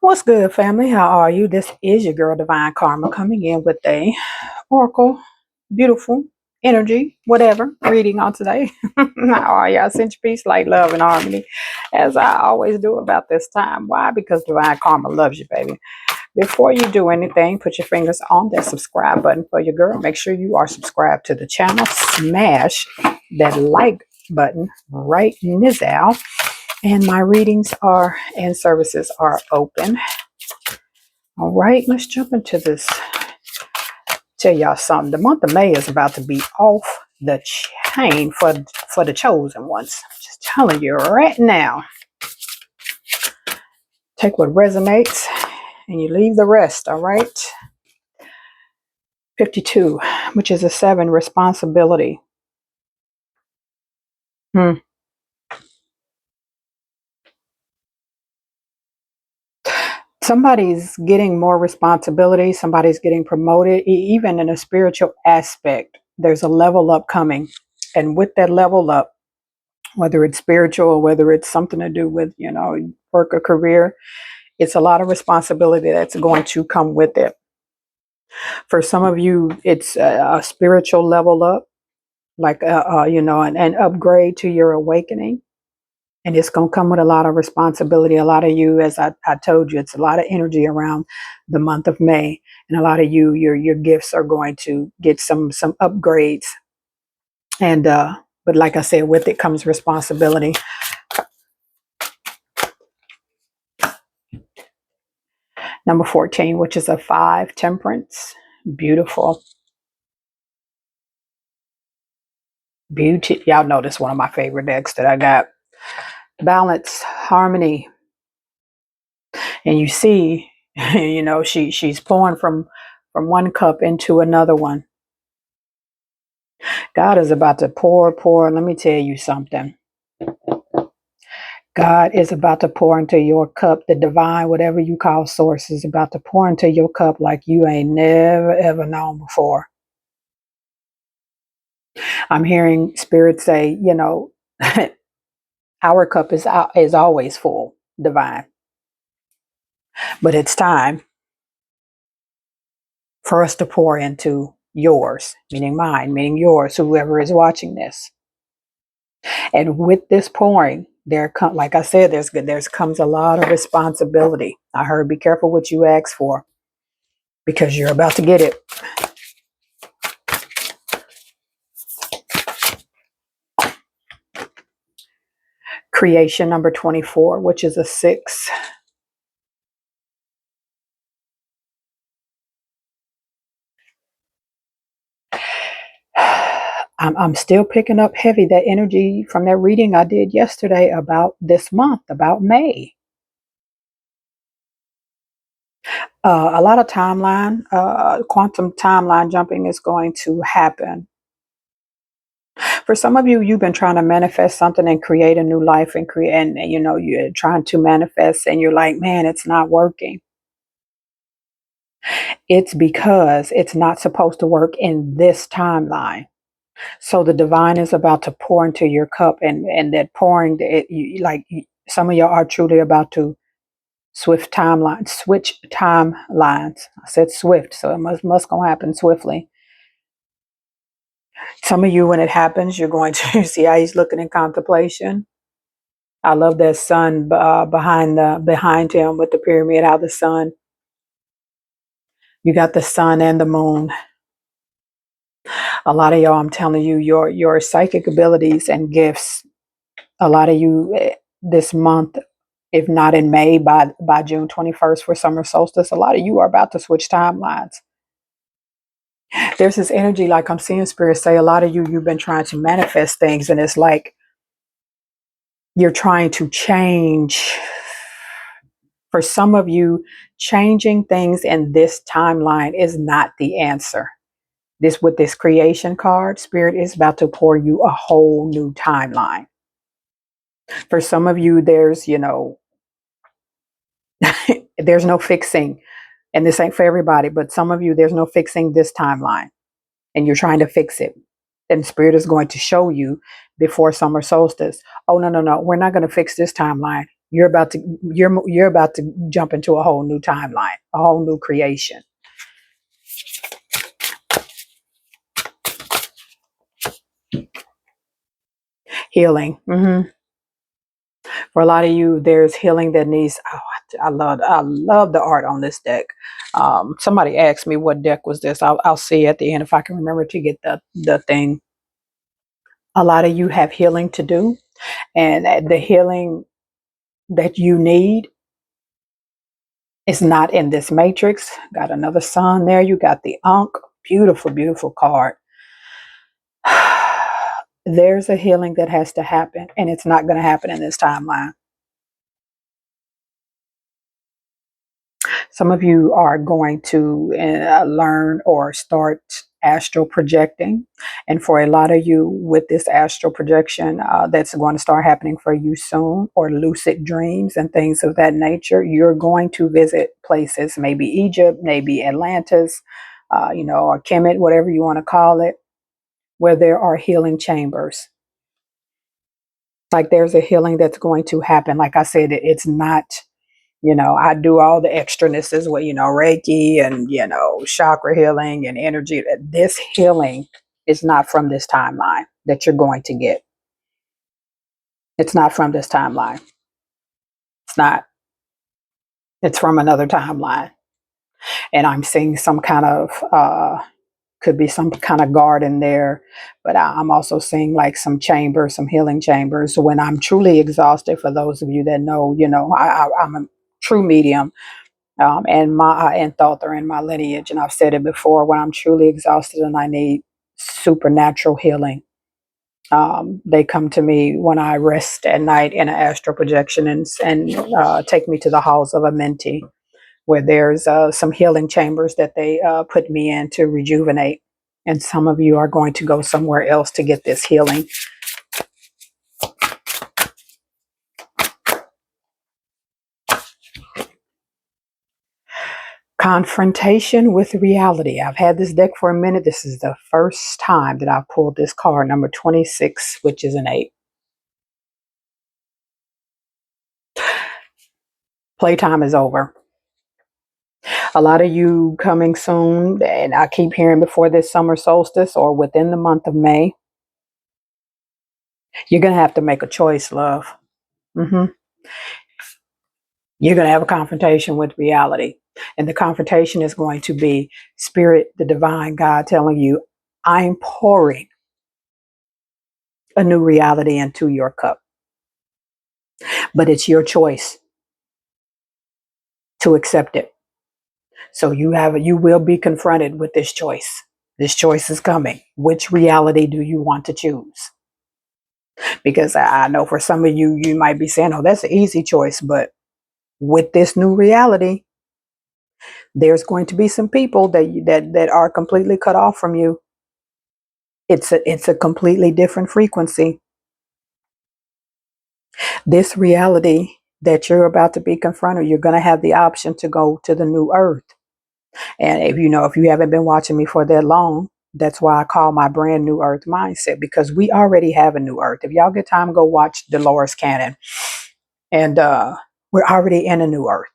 What's good, family? How are you? This is your girl, Divine Karma, coming in with a oracle, beautiful energy, whatever, reading on today. How are y'all? Send your peace, light, love, and harmony, as I always do about this time. Why? Because Divine Karma loves you, baby. Before you do anything, put your fingers on that subscribe button for your girl. Make sure you are subscribed to the channel. Smash that like button right now. And my readings are and services are open. All right, let's jump into this. Tell y'all something. The month of May is about to be off the chain for the chosen ones. Just telling you right now. Take what resonates and you leave the rest, all right? 52, which is a 7, responsibility. Somebody's getting more responsibility. Somebody's getting promoted, even in a spiritual aspect. There's a level up coming. And with that level up, whether it's spiritual or whether it's something to do with, work or career, it's a lot of responsibility that's going to come with it. For some of you, it's a spiritual level up, like, an upgrade to your awakening. And it's going to come with a lot of responsibility. A lot of you, as I told you, it's a lot of energy around the month of May. And a lot of you, your gifts are going to get some upgrades. And, but like I said, with it comes responsibility. Number 14, which is a 5, temperance. Beautiful. Beauty. Y'all know this is one of my favorite decks that I got. Balance, harmony. And you see, she's pouring from one cup into another one. God is about to pour. Let me tell you something. God is about to pour into your cup. The divine, whatever you call source, is about to pour into your cup like you ain't never, ever known before. I'm hearing Spirit say, our cup is always full, divine. But it's time for us to pour into yours, meaning mine, meaning yours, whoever is watching this. And with this pouring, like I said, there's comes a lot of responsibility. I heard, be careful what you ask for, because you're about to get it. Creation, number 24, which is a 6. I'm still picking up heavy that energy from that reading I did yesterday about this month, about May. A lot of timeline, quantum timeline jumping is going to happen. For some of you, you've been trying to manifest something and create a new life and you're trying to manifest and you're like, man, it's not working. It's because it's not supposed to work in this timeline. So the divine is about to pour into your cup, and that pouring, some of y'all are truly about to switch timelines. I said swift, so it must gonna happen swiftly. Some of you, when it happens, you're going to see how he's looking in contemplation. I love that sun behind him with the pyramid. How the sun, you got the sun and the moon. A lot of y'all, I'm telling you, your psychic abilities and gifts. A lot of you this month, if not in May, by June 21st for summer solstice, a lot of you are about to switch timelines. There's this energy, like I'm seeing Spirit say, a lot of you've been trying to manifest things, and it's like you're trying to change. For some of you, changing things in this timeline is not the answer. With this creation card, Spirit is about to pour you a whole new timeline. For some of you, there's there's no fixing, and this ain't for everybody, but some of you, there's no fixing this timeline, and you're trying to fix it. And Spirit is going to show you before summer solstice, oh, no, we're not going to fix this timeline. You're about to jump into a whole new timeline, a whole new creation. Healing. For a lot of you, there's healing that needs. Oh, I love the art on this deck. Somebody asked me what deck was this. I'll see at the end if I can remember to get the thing. A lot of you have healing to do, and the healing that you need is not in this matrix. Got another sun there. You got the Ankh. Beautiful, beautiful card. There's a healing that has to happen, and it's not going to happen in this timeline. Some of you are going to learn or start astral projecting. And for a lot of you with this astral projection, that's going to start happening for you soon, or lucid dreams and things of that nature. You're going to visit places, maybe Egypt, maybe Atlantis, or Kemet, whatever you want to call it, where there are healing chambers. Like there's a healing that's going to happen. Like I said, it's not, I do all the extraness as well, Reiki and, chakra healing and energy. This healing is not from this timeline that you're going to get. It's not from this timeline. It's not. It's from another timeline. And I'm seeing some kind of, could be some kind of garden there, but I'm also seeing like some chambers, some healing chambers. When I'm truly exhausted, for those of you that know, I'm a true medium. And my and thought they're in my lineage, and I've said it before. When I'm truly exhausted and I need supernatural healing, they come to me when I rest at night in an astral projection, and take me to the halls of a mentee, where there's some healing chambers that they put me in to rejuvenate. And some of you are going to go somewhere else to get this healing. Confrontation with reality. I've had this deck for a minute. This is the first time that I've pulled this card, number 26, which is an 8. Playtime is over. A lot of you coming soon, and I keep hearing before this summer solstice or within the month of May, you're going to have to make a choice, love. You're going to have a confrontation with reality. And the confrontation is going to be spirit, the divine God telling you, I'm pouring a new reality into your cup. But it's your choice to accept it. So you will be confronted with this choice. This choice is coming. Which reality do you want to choose? Because I know for some of you, you might be saying, oh, that's an easy choice. But with this new reality, there's going to be some people that are completely cut off from you. It's a completely different frequency. This reality that you're about to be confronted, you're going to have the option to go to the new earth. And if you haven't been watching me for that long, that's why I call my brand new earth mindset, because we already have a new earth. If y'all get time, go watch Dolores Cannon. And we're already in a new earth.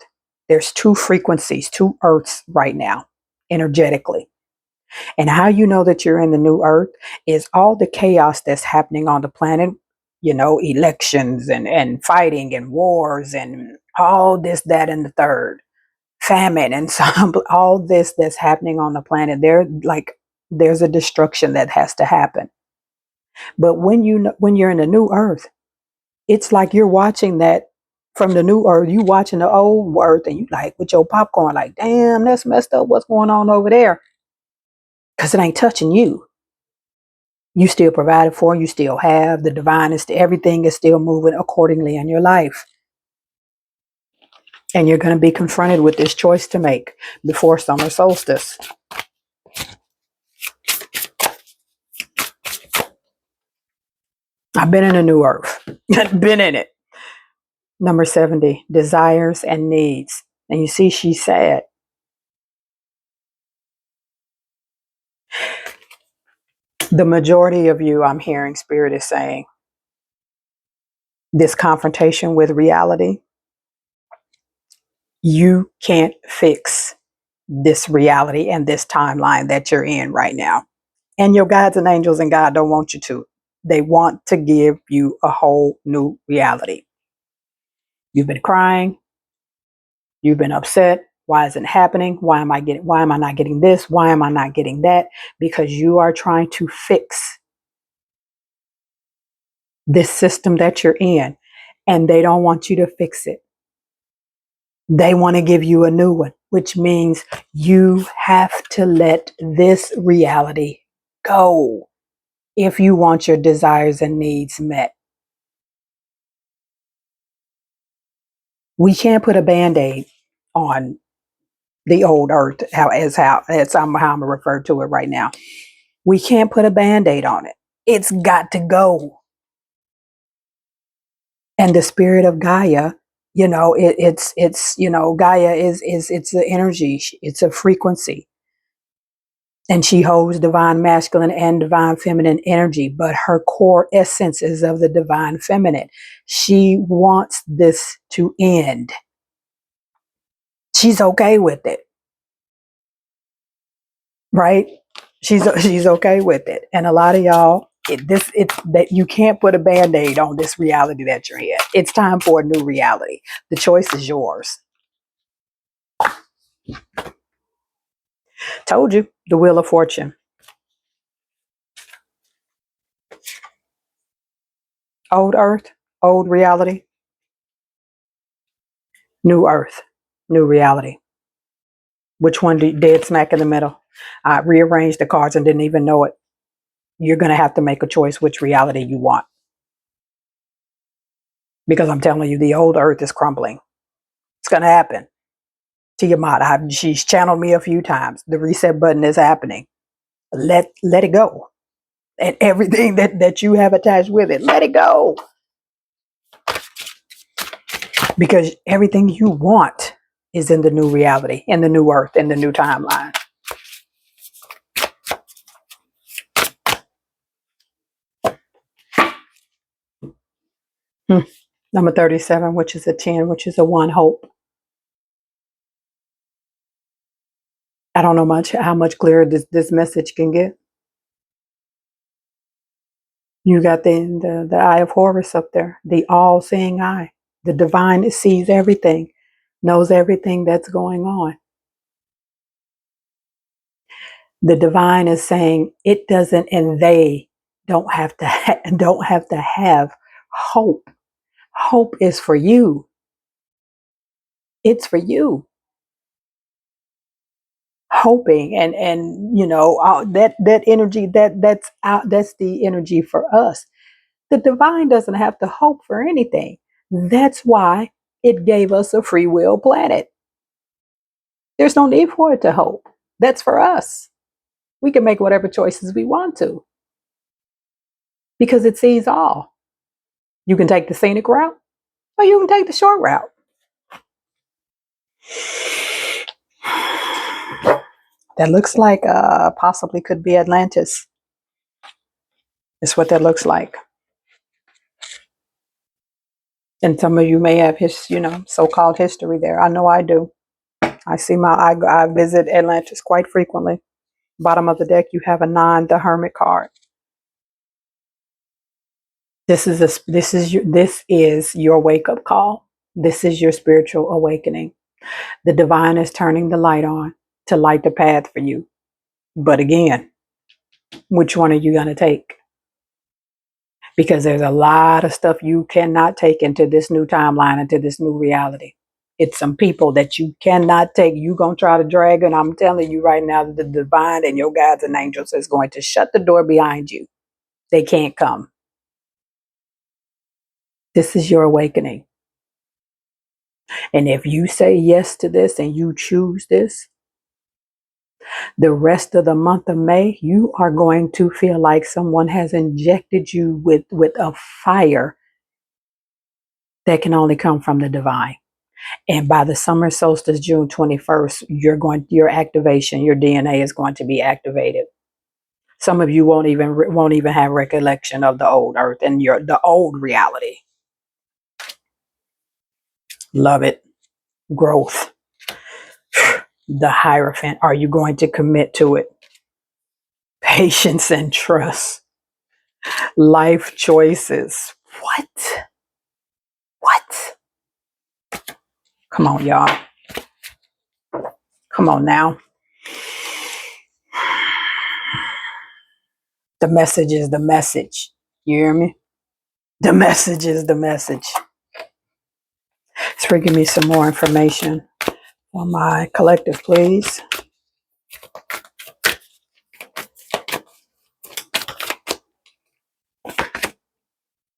There's 2 frequencies, 2 earths right now, energetically. And how you know that you're in the new earth is all the chaos that's happening on the planet, elections and fighting and wars and all this, that, and the third, famine and some, all this that's happening on the planet. There's a destruction that has to happen. But when you're in the new earth, it's like you're watching that from the new earth. You watching the old earth, and you like with your popcorn, like, damn, that's messed up. What's going on over there? Because it ain't touching you. You still provided for, you still have, the divine is, everything is still moving accordingly in your life. And you're going to be confronted with this choice to make before summer solstice. I've been in a new earth. Been in it. Number 70, desires and needs. And you see, she's sad. The majority of you, I'm hearing Spirit is saying, this confrontation with reality You can't fix this reality and this timeline that you're in right now. And your guides and angels and God don't want you to. They want to give you a whole new reality. You've been crying. You've been upset. Why isn't it happening? Why am I not getting this? Why am I not getting that? Because you are trying to fix this system that you're in, and they don't want you to fix it. They want to give you a new one, which means you have to let this reality go if you want your desires and needs met. We can't put a band-aid on the old earth, that's how I'm referred to it right now. We can't put a band-aid on it. It's got to go. And the spirit of Gaia, Gaia is it's an energy, it's a frequency. And she holds divine masculine and divine feminine energy, but her core essence is of the divine feminine. She wants this to end. She's okay with it. Right? She's okay with it. And a lot of y'all, it's that you can't put a band-aid on this reality that you're in. It's time for a new reality. The choice is yours. Told you, the Wheel of Fortune. Old earth, old reality. New earth, new reality. Which one dead smack in the middle? I rearranged the cards and didn't even know it. You're going to have to make a choice which reality you want. Because I'm telling you, the old earth is crumbling. It's going to happen. Tiamat, she's channeled me a few times. The reset button is happening. Let it go. And everything that you have attached with it, let it go. Because everything you want is in the new reality, in the new earth, in the new timeline. Number 37, which is a 10, which is a 1, hope. I don't know how much clearer this message can get. You got the eye of Horus up there, the all-seeing eye. The divine sees everything, knows everything that's going on. The divine is saying it doesn't, and they don't have to have hope. Hope is for you. It's for you. Hoping and that energy that's the energy for us. The divine doesn't have to hope for anything. That's why it gave us a free will planet. There's no need for it to hope. That's for us. We can make whatever choices we want to because it sees all. You can take the scenic route or you can take the short route. That looks like possibly could be Atlantis. It's what that looks like. And some of you may have his, so-called history there. I know I do. I visit Atlantis quite frequently. Bottom of the deck, you have a 9, the Hermit card. This is your wake-up call. This is your spiritual awakening. The divine is turning the light on to light the path for you. But again, which one are you going to take? Because there's a lot of stuff you cannot take into this new timeline, into this new reality. It's some people that you cannot take. You're going to try to drag, and I'm telling you right now, the divine and your guides and angels is going to shut the door behind you. They can't come. This is your awakening. And if you say yes to this and you choose this, the rest of the month of May, you are going to feel like someone has injected you with a fire that can only come from the divine. And by the summer solstice, June 21st, your activation, your DNA is going to be activated. Some of you won't even have recollection of the old earth and the old reality. Love it. growth. The Hierophant. Are you going to commit to it? Patience and trust. Life choices. What? What? Come on, y'all. Come on now. The message is the message. You hear me? The message is the message. Let's give me some more information on my collective, please.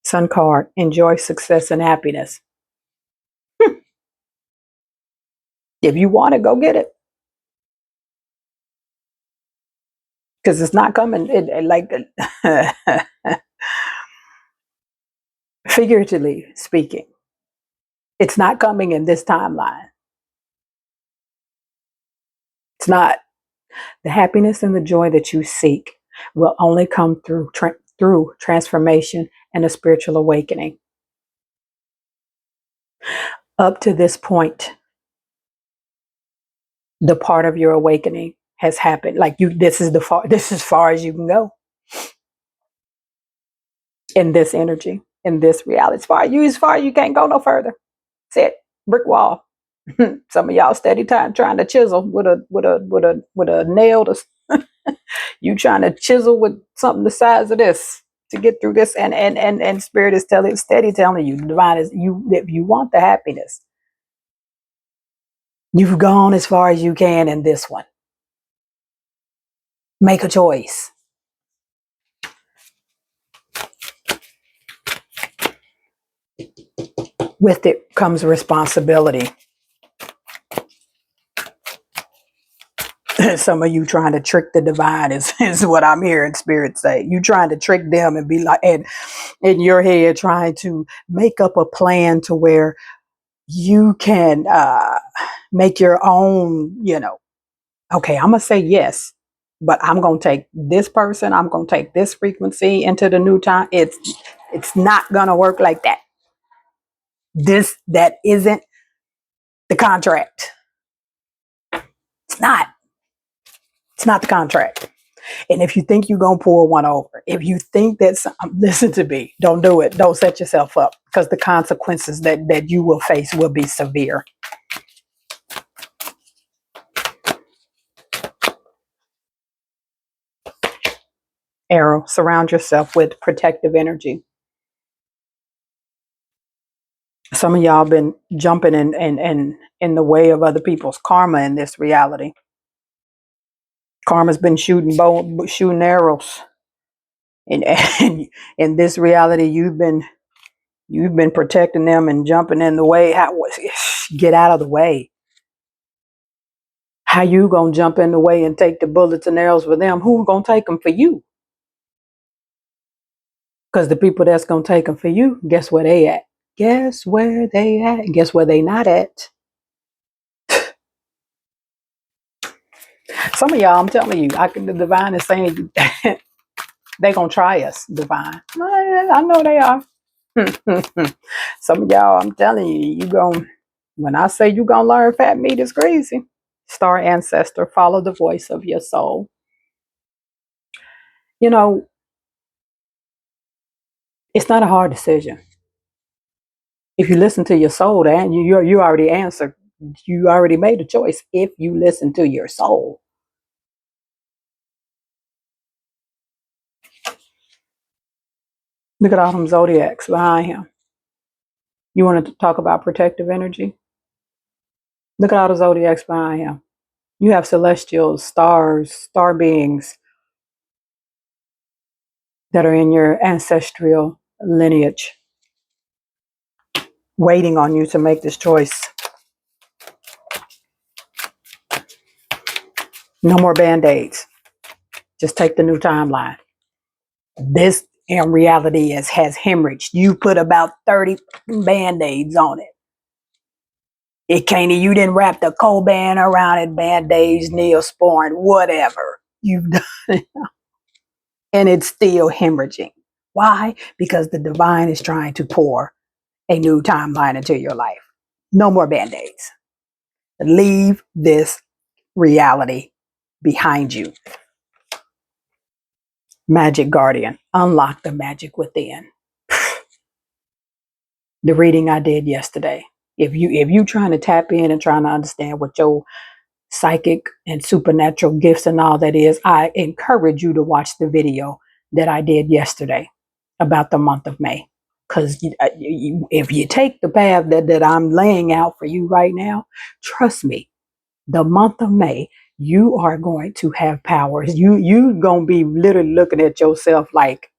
Sun card. Enjoy success and happiness. If you want it, go get it. Because it's not coming. Like figuratively speaking, it's not coming in this timeline. It's not. The happiness and the joy that you seek will only come through transformation and a spiritual awakening. Up to this point, the part of your awakening has happened. Like this is as far as you can go in this energy, in this reality. As far as you can't go no further. That's it. Brick wall. Some of y'all steady time trying to chisel with a nail. You trying to chisel with something the size of this to get through this, and spirit is steady telling you, divine is you. If you want the happiness, you've gone as far as you can in this one. Make a choice. With it comes responsibility. Some of you trying to trick the divine is what I'm hearing spirit say. You trying to trick them and be like, and in your head trying to make up a plan to where you can make your own, okay, I'm going to say yes, but I'm going to take this person, I'm going to take this frequency into the new time. It's not going to work like that. That isn't the contract. It's not. It's not the contract. And if you think you're going to pull one over, if you think that, listen to me, don't do it. Don't set yourself up, because the consequences that you will face will be severe. Arrow, surround yourself with protective energy. Some of y'all been jumping in the way of other people's karma in this reality. Karma's been shooting arrows. And in this reality, you've been protecting them and jumping in the way. Get out of the way. How you gonna jump in the way and take the bullets and arrows for them? Who's gonna take them for you? Because the people that's gonna take them for you, guess where they at? Guess where they at? Guess where they not at? Some of y'all, I'm telling you, the divine is saying they gonna try us, divine. I know they are. Some of y'all, I'm telling you, when I say you gonna learn fat meat is crazy. Star ancestor, follow the voice of your soul. It's not a hard decision. If you listen to your soul, and you already answered. You already made a choice if you listen to your soul. Look at all them zodiacs behind him. You wanted to talk about protective energy? Look at all the zodiacs behind him. You have celestials, stars, star beings that are in your ancestral lineage, waiting on you to make this choice. No more band-aids. Just take the new timeline. This in reality has hemorrhaged. You put about 30 band-aids on it. You didn't wrap the Coban around it, band-aids, Neosporin, whatever. You've done it. And it's still hemorrhaging. Why? Because the divine is trying to pour a new timeline into your life. No more band-aids. Leave this reality behind you. Magic Guardian, unlock the magic within. The reading I did yesterday. If you trying to tap in and trying to understand what your psychic and supernatural gifts and all that is, I encourage you to watch the video that I did yesterday about the month of May. Because if you take the path that I'm laying out for you right now, trust me, the month of May, you are going to have powers. You going to be literally looking at yourself like,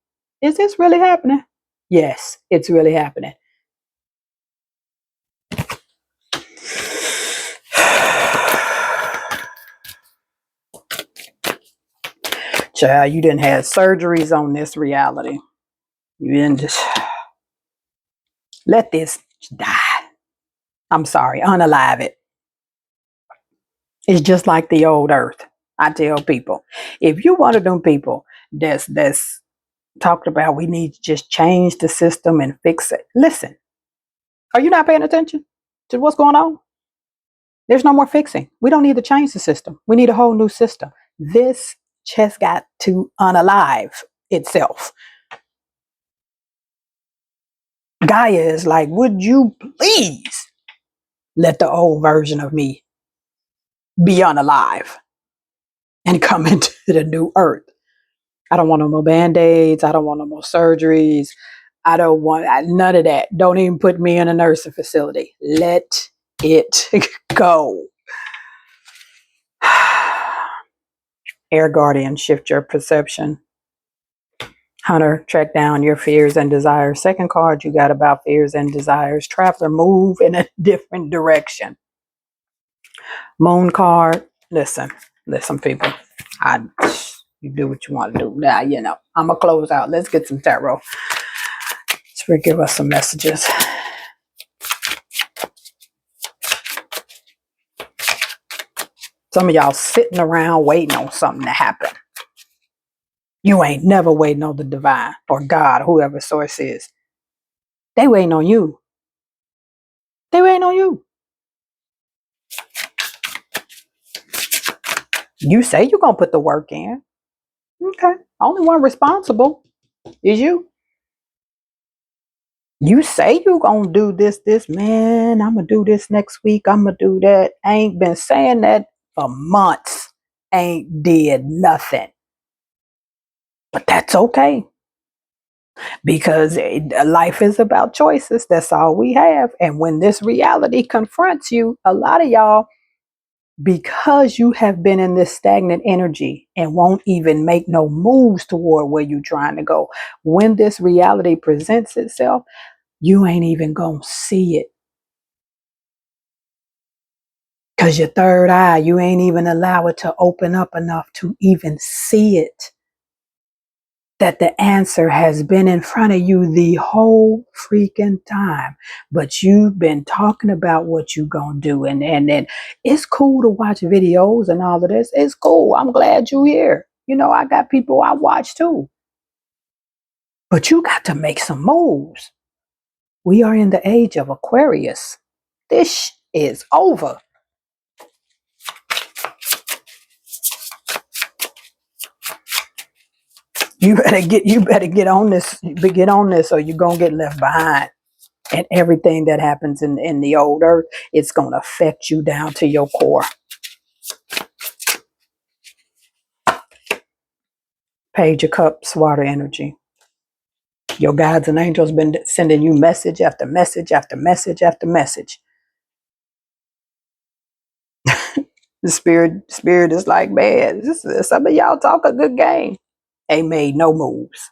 is this really happening? Yes, it's really happening. Child, you didn't have surgeries on this reality. You didn't just let this die. I'm sorry, unalive it. It's just like the old earth. I tell people, if you one of them people that's talked about we need to just change the system and fix it. Listen, are you not paying attention to what's going on? There's no more fixing. We don't need to change the system. We need a whole new system. This just got to unalive itself. Gaia is like, would you please let the old version of me be unalive and come into the new earth? I don't want no more band-aids. I don't want no more surgeries. I don't want none of that. Don't even put me in a nursing facility. Let it go. Air Guardian, shift your perception. Hunter, track down your fears and desires. Second card you got about fears and desires. Traveler, move in a different direction. Moon card, listen people. You do what you want to do. Now, I'm going to close out. Let's get some tarot. Spirit, give us some messages. Some of y'all sitting around waiting on something to happen. You ain't never waiting on the divine or God, whoever source is. They waiting on you. They waiting on you. You say you're going to put the work in. Okay. Only one responsible is you. You say you're going to do this, man, I'm going to do this next week. I'm going to do that. I ain't been saying that for months. Ain't did nothing. But that's okay. Because life is about choices. That's all we have. And when this reality confronts you, a lot of y'all, because you have been in this stagnant energy and won't even make no moves toward where you're trying to go, when this reality presents itself, you ain't even gonna see it. Because your third eye, you ain't even allow it to open up enough to even see it. That the answer has been in front of you the whole freaking time. But you've been talking about what you gonna do. And then it's cool to watch videos and all of this. It's cool. I'm glad you're here. I got people I watch too. But you got to make some moves. We are in the age of Aquarius. This is over. You better get on this. Get on this or you're gonna get left behind. And everything that happens in the old earth, it's going to affect you down to your core. Page of Cups, water energy. Your guides and angels been sending you message after message after message after message. The spirit is like, man, some of y'all talk a good game. They made no moves.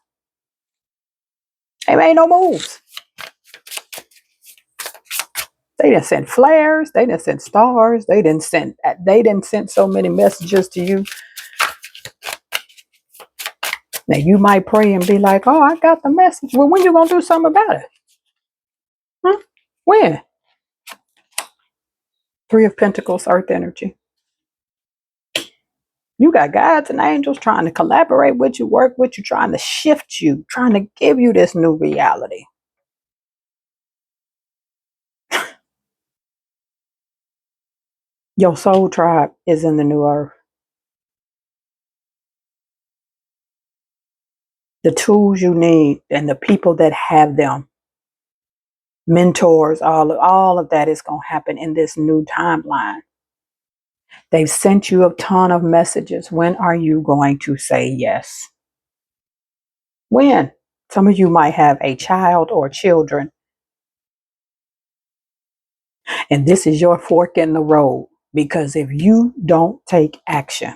They made no moves. They didn't send flares. They didn't send stars. They didn't send so many messages to you. Now you might pray and be like, oh, I got the message. Well, when you gonna do something about it? Huh? When? Three of Pentacles, earth energy. You got guides and angels trying to collaborate with you, work with you, trying to shift you, trying to give you this new reality. Your soul tribe is in the new earth. The tools you need and the people that have them, mentors, all of that is going to happen in this new timeline. They've sent you a ton of messages. When are you going to say yes? When? Some of you might have a child or children, and this is your fork in the road, because if you don't take action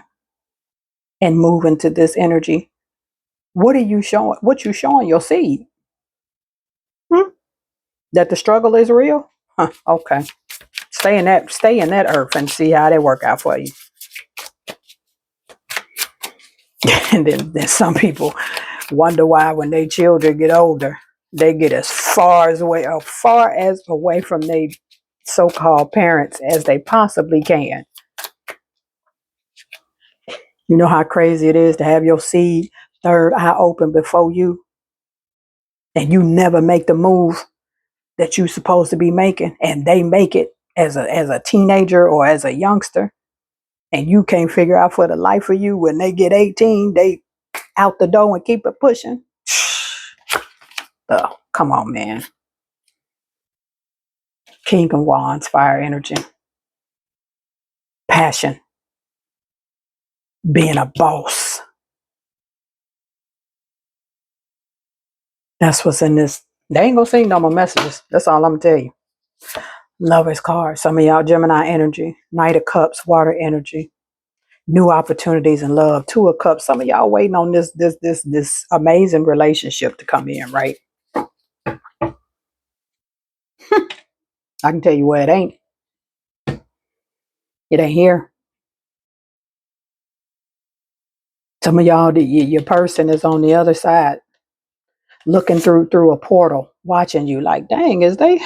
and move into this energy, what are you showing? What you showing your seed? That the struggle is real? Huh, okay. Stay in that earth and see how they work out for you. And then some people wonder why when their children get older, they get as far as away from their so-called parents as they possibly can. You know how crazy it is to have your seed third eye open before you, and you never make the move that you're supposed to be making, and they make it as a teenager or as a youngster, and you can't figure out for the life of you when they get 18, they out the door and keep it pushing. Oh, come on, man. King of Wands, fire energy, passion, being a boss. That's what's in this. They ain't gonna sing no more messages. That's all I'm gonna tell you. Lover's card. Some of y'all Gemini energy, Knight of Cups, water energy, new opportunities in love, Two of Cups. Some of y'all waiting on this amazing relationship to come in, right? I can tell you where it ain't. It ain't here. Some of y'all, your person is on the other side, looking through a portal, watching you. Like, dang, is they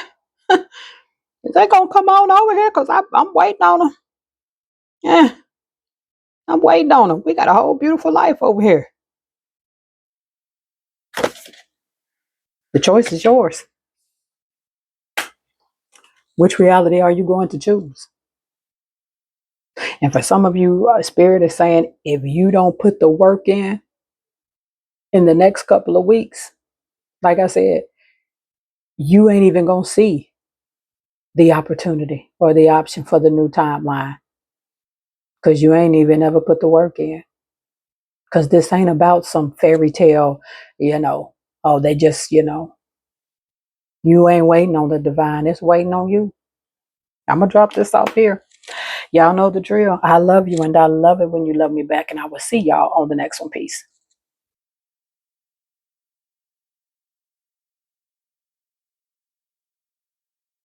gonna come on over here? Cause I'm waiting on them. Yeah, I'm waiting on them. We got a whole beautiful life over here. The choice is yours. Which reality are you going to choose? And for some of you, Spirit is saying, if you don't put the work in the next couple of weeks, like I said, you ain't even going to see the opportunity or the option for the new timeline, because you ain't even ever put the work in. Because this ain't about some fairy tale, oh, they just, you ain't waiting on the divine. It's waiting on you. I'm going to drop this off here. Y'all know the drill. I love you, and I love it when you love me back. And I will see y'all on the next one. Peace.